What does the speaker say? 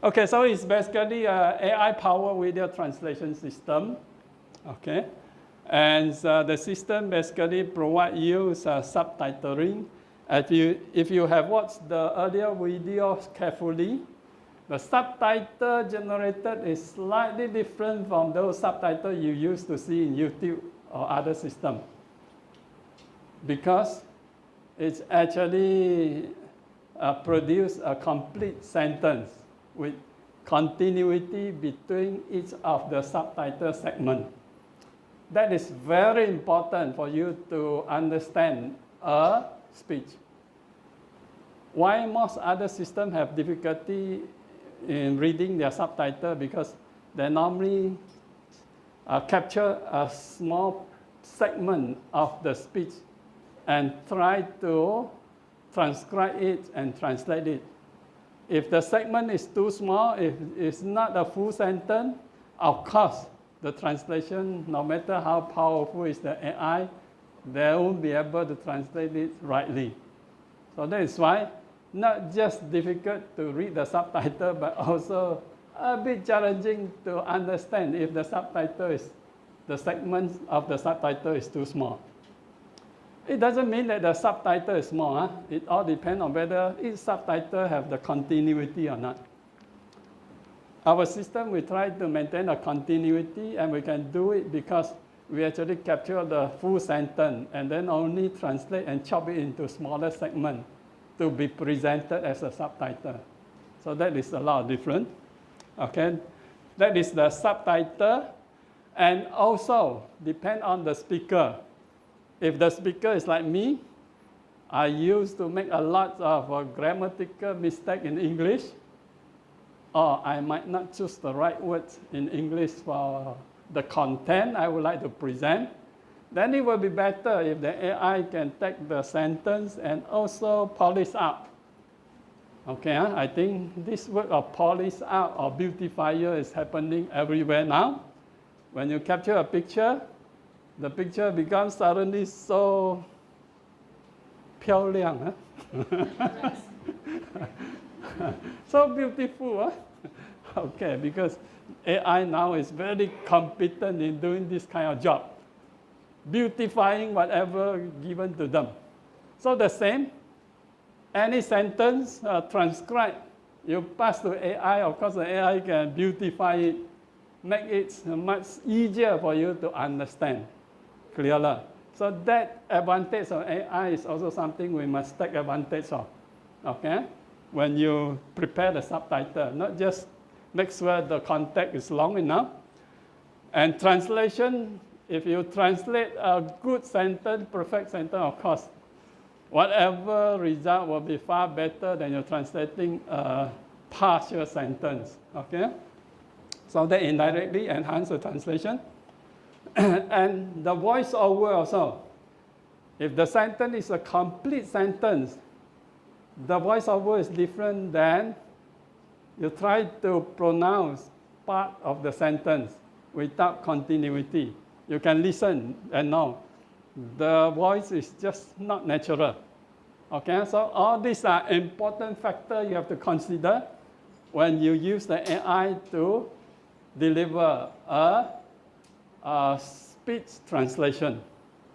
Okay, so it's basically an AI-powered video translation system. Okay, and the system basically provides you subtitling. If you have watched the earlier videos carefully, the subtitle generated is slightly different from those subtitles you used to see in YouTube or other systems, because it's actually produce a complete sentence with continuity between each of the subtitle segments. That is very important for you to understand a speech. Why most other systems have difficulty in reading their subtitle? Because they normally capture a small segment of the speech and try to transcribe it and translate it. If the segment is too small, if it's not a full sentence, of course, the translation, no matter how powerful is the AI, they won't be able to translate it rightly. So that is why not just difficult to read the subtitle, but also a bit challenging to understand if the segment of the subtitle is too small. It doesn't mean that the subtitle is small. Huh? It all depends on whether each subtitle have the continuity or not. Our system, we try to maintain a continuity, and we can do it because we actually capture the full sentence and then only translate and chop it into smaller segments to be presented as a subtitle. So that is a lot different. Okay, that is the subtitle, and also depend on the speaker. If the speaker is like me, I used to make a lot of grammatical mistakes in English, or I might not choose the right words in English for the content I would like to present. Then it will be better if the AI can take the sentence and also polish up. Okay, I think this word of polish out or beautifier is happening everywhere now. When you capture a picture, the picture becomes suddenly so 漂亮, huh? So beautiful. Huh? Okay, because AI now is very competent in doing this kind of job, beautifying whatever given to them. So the same, any sentence transcribed, you pass to AI, of course the AI can beautify it, make it much easier for you to understand clearer. So that advantage of AI is also something we must take advantage of, okay? When you prepare the subtitle, not just make sure the context is long enough. And translation, if you translate a good sentence, perfect sentence, of course, whatever result will be far better than you're translating a partial sentence, okay? So that indirectly enhances the translation. And the voiceover also. If the sentence is a complete sentence, the voiceover is different than you try to pronounce part of the sentence without continuity. You can listen and know the voice is just not natural. Okay, so all these are important factors you have to consider when you use the AI to deliver a speech translation.